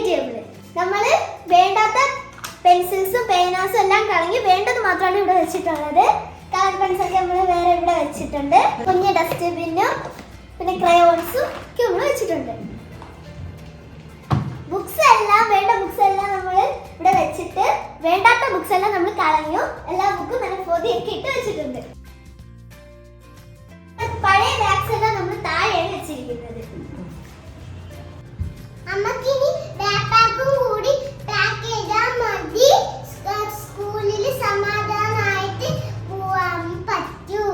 Table. നമ്മൾ വേണ്ടാത്ത പെൻസിൽസും പേനാസും എല്ലാം കളഞ്ഞ് വേണ്ടത് മാത്രമാണ് ഇവിടെ വെച്ചിട്ടുള്ളത്. കളർ പെൻസിലൊക്കെ നമ്മൾ വേറെ ഇവിടെ വെച്ചിട്ടുണ്ട്. കുഞ്ഞ് ഡസ്റ്റ്ബിന്നും പിന്നെ ക്രയോൺസും ഒക്കെ നമ്മൾ വെച്ചിട്ടുണ്ട്. ബുക്സ് എല്ലാം വേണ്ട ബുക്സ് എല്ലാം നമ്മൾ ഇവിടെ വെച്ചിട്ട് വേണ്ടാത്ത ബുക്സ് എല്ലാം നമ്മൾ കളഞ്ഞു. എല്ലാ ബുക്കും നല്ല പൊതിയൊക്കെ ഇട്ട് വെച്ചിട്ടുണ്ട്. പഴയ ബാഗ്സ് എല്ലാം നമ്മൾ താഴെയാണ് വെച്ചിരിക്കുന്നത്. അമ്മക്കിനി ബാക്ക്പാക്കും കൂടി പാക്ക് ചെയ്താൽ മതി. സ്കൂളിൽ സമാധാനമായിട്ട് പോവാൻ പറ്റൂ.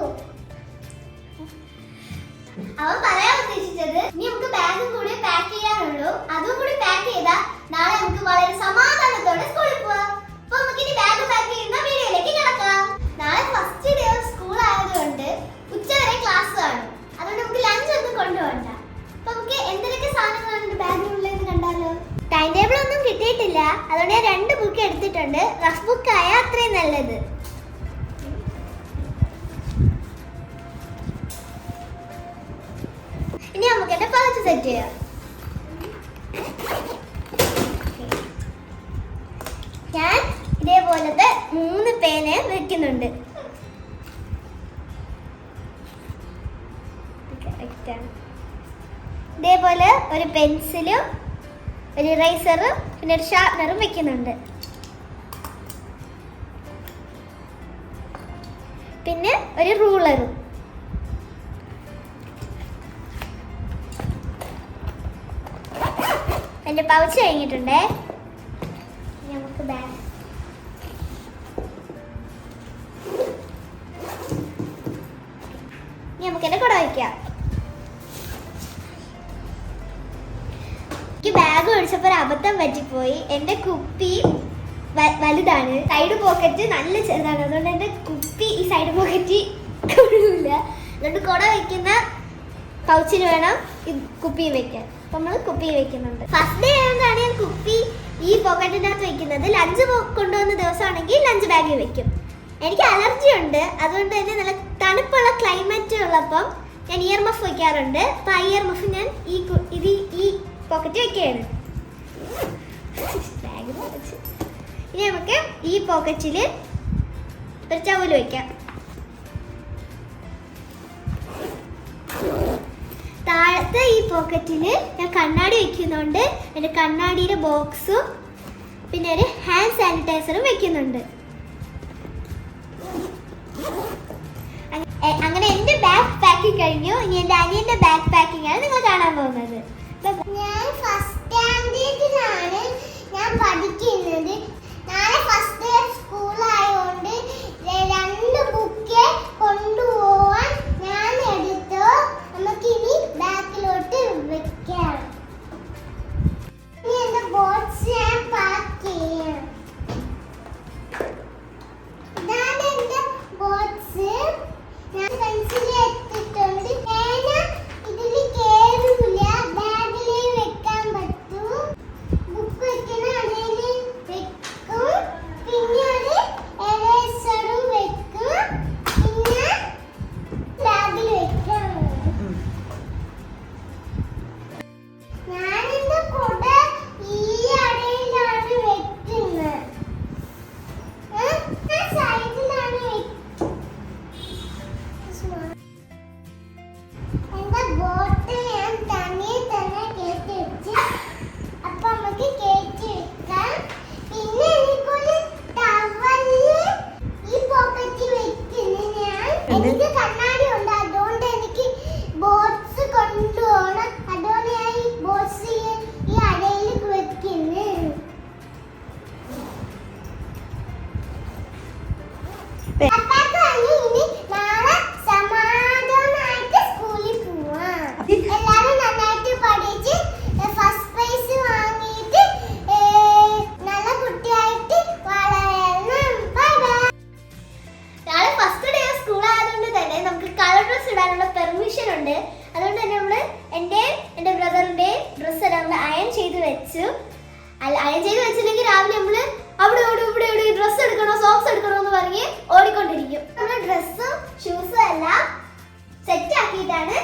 അവൻ പറയാൻ ഉദ്ദേശിച്ചത് ഇനി നമുക്ക് ബാഗും കൂടി പാക്ക് ചെയ്യാനുള്ളൂ. അതും കൂടി പാക്ക് ചെയ്താൽ നാളെ നമുക്ക് വളരെ സമാധാനത്തോടെ സ്കൂളിൽ പോവാം. അപ്പൊ നമുക്ക് ഇനി ബാഗ് പാക്ക് ചെയ്യുന്ന വീഡിയോയിലേക്ക് കിടക്കാം. നാളെ ഫസ്റ്റ് ഡേ ഓഫ് സ്കൂൾ ആയതുകൊണ്ട് ഉച്ചവരെ ക്ലാസ് കാണും. അതുകൊണ്ട് നമുക്ക് ലഞ്ച് ഒന്നും കൊണ്ടുപോകണ്ട. അപ്പൊ നമുക്ക് എന്തൊക്കെ സാധനങ്ങളാണ് ബാഗിനുള്ളതെന്ന് കണ്ടാലോ. ടൈം ടേബിൾ ഒന്നും കിട്ടിയിട്ടില്ല. അതുകൊണ്ട് ഞാൻ 2 ബുക്ക് എടുത്തിട്ടുണ്ട്. റഫ് ബുക്ക് ആയ അത്രയും നല്ലത്. ഇനി നമുക്ക് എന്റെ പൗച്ച് സെറ്റ് ചെയ്യാം. ഞാൻ ഇതേപോലത്തെ 3 പേന വെക്കുന്നുണ്ട്. ഇതേപോലെ ഒരു പെൻസിലും ഒരു ഇറേസറും പിന്നെ ഒരു ഷാർപ്പനറും വെക്കുന്നുണ്ട്. പിന്നെ ഒരു റൂളറും. എൻ്റെ പൗച്ച് കഴിഞ്ഞിട്ടുണ്ടേ. നമുക്ക് ബാഗ് നമുക്ക് എൻ്റെ കുട വയ്ക്കാം. എനിക്ക് ബാഗ് മേടിച്ചപ്പോൾ ഒരു അബദ്ധം പറ്റിപ്പോയി. എൻ്റെ കുപ്പി വലുതാണ്, സൈഡ് പോക്കറ്റ് നല്ല ചെറുതാണ്. അതുകൊണ്ട് എൻ്റെ കുപ്പി ഈ സൈഡ് പോക്കറ്റ് കൊള്ളില്ല. അതുകൊണ്ട് കുട വയ്ക്കുന്ന പൗച്ചിന് വേണം ഈ കുപ്പി വെക്കാൻ. അപ്പം നമ്മൾ കുപ്പി വെക്കുന്നുണ്ട്. ഫസ്റ്റ് ഡേ ആയതുകൊണ്ടാണ് ഞാൻ കുപ്പി ഈ പോക്കറ്റിനകത്ത് വെക്കുന്നത്. ലഞ്ച് കൊണ്ടുവന്ന ദിവസമാണെങ്കിൽ ലഞ്ച് ബാഗിൽ വെക്കും. എനിക്ക് അലർജി ഉണ്ട്. അതുകൊണ്ട് തന്നെ നല്ല തണുപ്പുള്ള ക്ലൈമറ്റ് ഉള്ളപ്പം ഞാൻ ഇയർ മഫ് വയ്ക്കാറുണ്ട്. അപ്പം ആ ഇയർ മഫ് ഞാൻ ഈ പോക്കറ്റ് വെക്കുകയാണ്. ഇനി നമുക്ക് ഈ പോക്കറ്റിൽ ഒരു ചവല് വയ്ക്കാം. താഴത്തെ ഈ പോക്കറ്റിൽ ഞാൻ കണ്ണാടി വെക്കുന്നുണ്ട്. എൻ്റെ കണ്ണാടിയുടെ ബോക്സും പിന്നെ ഒരു ഹാൻഡ് സാനിറ്റൈസറും വെക്കുന്നുണ്ട്. അങ്ങനെ എൻ്റെ ബാഗ് പാക്കിംഗ് കഴിഞ്ഞു. ഇനി എൻ്റെ അനിയൻ്റെ ബാഗ് പാക്കിംഗ് ആണ് നിങ്ങൾ കാണാൻ പോകുന്നത്. ഞാൻ ഫസ്റ്റ് സ്റ്റാൻഡേർഡിലാണ് ഞാൻ പഠിക്കുന്നത്. നാളെ ഫസ്റ്റ് ഡേ സ്കൂൾ ആയതുകൊണ്ട് 2 ബുക്ക് കൊണ്ടുപോവാൻ ഞാൻ എടുത്തു. നമുക്കിനി ബാക്കിലോട്ട് വെക്കാം. ഇനി എൻ്റെ ബോക്സ് ഞാൻ പാക്ക് ചെയ്യാം. ഇതാണ് എൻ്റെ ബോക്സ്. ഞാൻ പെൻസിൽ എടുത്തിട്ടുണ്ട്. പേന ഇതിൽ കേറില്ല. ബാഗിൽ വെക്കാൻ പറ്റും. ബുക്ക് വെക്കുന്ന അതിൽ വെക്കും. പിന്നെ ഒരു എറേസറും വെക്കും. പിന്നെ ബാഗിൽ വെക്കാം. ഞാനെന്റെ കുട ഈ അടയിലാണ് വെക്കുന്നത്. സൈഡിലാണ് എന്റെ ബോട്ട് ഞാൻ തനിയെ തന്നെ കയറ്റി വെച്ച്. അപ്പൊ നമുക്ക് കയറ്റി വെക്കാം. പിന്നെ എനിക്കൊരു ടവല് ഈ പോക്കറ്റിൽ വെക്കുന്നു. എനിക്ക് കണ്ണാടി ഉണ്ട്. അതുകൊണ്ട് എനിക്ക് ബോട്ട്സ് കൊണ്ടുപോകണം. അതുകൊണ്ട് ഞാൻ ഈ ബോട്ട്സ് ഈ അടയിൽ വെക്കുന്നു. ഇനി നാളെ സമാധാനമായിട്ട് സ്കൂളിൽ പോവാം. എല്ലാവരും നന്നായിട്ട് പഠിച്ച് ഫസ്റ്റ് പ്രൈസ് വാങ്ങിയിട്ട് നല്ല കുട്ടിയായിട്ട് വളരണം. Bye bye. നാളെ ഫസ്റ്റ് ഡേ സ്കൂൾ ആയതുകൊണ്ട് തന്നെ നമുക്ക് കളർ ഡ്രസ് ഇടാനുള്ള പെർമിഷൻ ഉണ്ട്. അതുകൊണ്ട് തന്നെ നമ്മൾ എൻ്റെ ബ്രദറിൻ്റെ ഡ്രസ്സ് എല്ലാം നമ്മൾ അയൺ ചെയ്ത് വെച്ചു. അയൺ ചെയ്ത് വെച്ചില്ലെങ്കിൽ രാവിലെ നമ്മൾ അവിടെ ഇവിടെ ഡ്രസ്സ് എടുക്കണോ സോക്സ് എടുക്കണോ എന്ന് പറഞ്ഞ് ഓടിക്കൊണ്ടിരിക്കും. നമ്മൾ ഡ്രസ്സും ഷൂസും എല്ലാം സെറ്റ് ആക്കിയിട്ടാണ്